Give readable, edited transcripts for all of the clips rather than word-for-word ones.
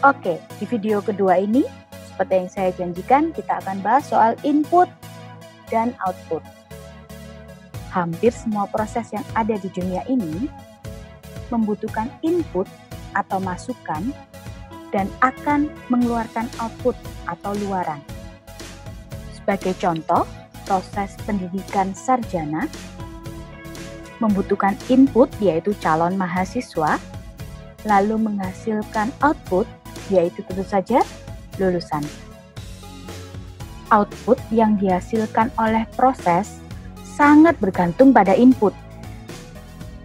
Oke, di video kedua ini, seperti yang saya janjikan, kita akan bahas soal input dan output. Hampir semua proses yang ada di dunia ini membutuhkan input atau masukan dan akan mengeluarkan output atau luaran. Sebagai contoh, proses pendidikan sarjana membutuhkan input yaitu calon mahasiswa, lalu menghasilkan output yaitu tentu saja lulusan. Output yang dihasilkan oleh proses sangat bergantung pada input.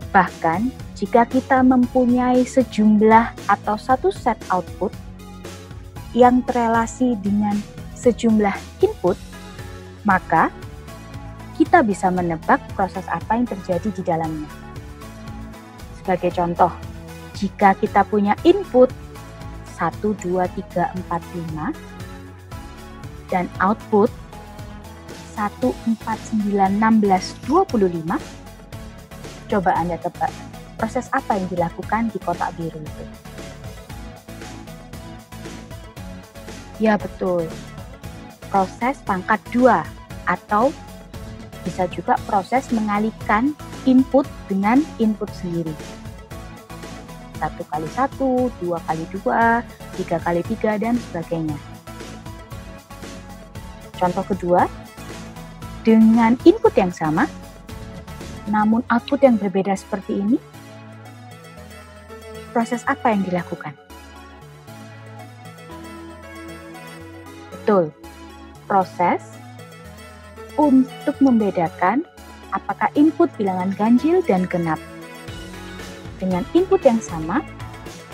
Bahkan, jika kita mempunyai sejumlah atau satu set output yang terelasi dengan sejumlah input, maka kita bisa menebak proses apa yang terjadi di dalamnya. Sebagai contoh, jika kita punya input 1, 2, 3, 4, 5 dan output 1, 4, 9, 16, 25, coba Anda tebak proses apa yang dilakukan di kotak biru itu. Ya betul, proses pangkat 2 atau bisa juga proses mengalihkan input dengan input sendiri. 1 kali 1, 2 kali 2, 3 kali 3, dan sebagainya. Contoh kedua, dengan input yang sama, namun output yang berbeda seperti ini, proses apa yang dilakukan? Betul, proses untuk membedakan apakah input bilangan ganjil dan genap. Dengan input yang sama,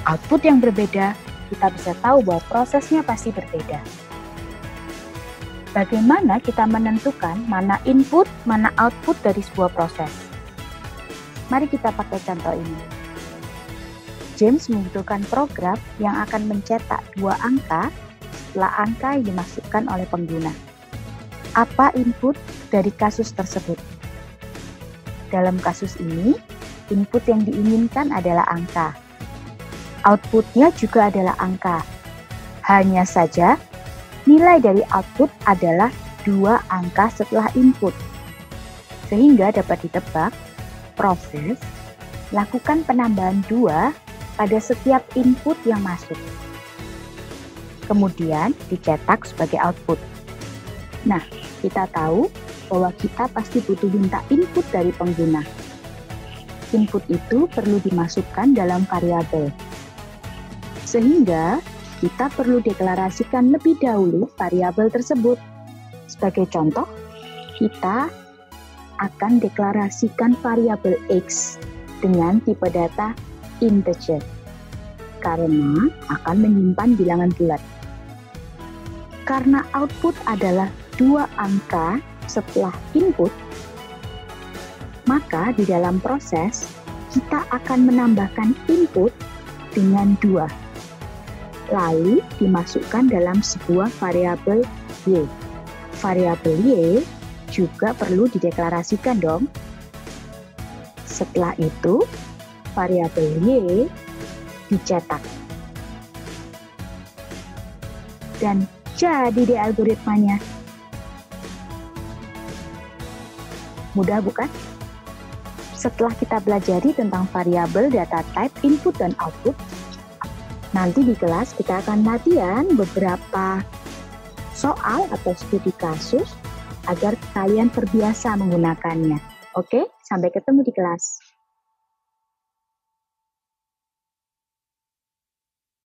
output yang berbeda, kita bisa tahu bahwa prosesnya pasti berbeda. Bagaimana kita menentukan mana input, mana output dari sebuah proses? Mari kita pakai contoh ini. James membutuhkan program yang akan mencetak 2 angka setelah angka yang dimasukkan oleh pengguna. Apa input dari kasus tersebut? Dalam kasus ini, input yang diinginkan adalah angka. Outputnya juga adalah angka. Hanya saja, nilai dari output adalah 2 angka setelah input. Sehingga dapat ditebak, proses lakukan penambahan 2 pada setiap input yang masuk. Kemudian dicetak sebagai output. Nah, kita tahu bahwa kita pasti butuh minta input dari pengguna. Input itu perlu dimasukkan dalam variabel. Sehingga kita perlu deklarasikan lebih dahulu variabel tersebut. Sebagai contoh, kita akan deklarasikan variabel X dengan tipe data integer karena akan menyimpan bilangan bulat. Karena output adalah 2 angka setelah input, maka di dalam proses, kita akan menambahkan input dengan 2. Lalu dimasukkan dalam sebuah variabel Y. Variabel Y juga perlu dideklarasikan dong. Setelah itu, variabel Y dicetak. Dan jadi deh algoritmanya. Mudah bukan? Setelah kita pelajari tentang variabel, data type, input, dan output, nanti di kelas kita akan latihan beberapa soal atau studi kasus agar kalian terbiasa menggunakannya. Oke, sampai ketemu di kelas.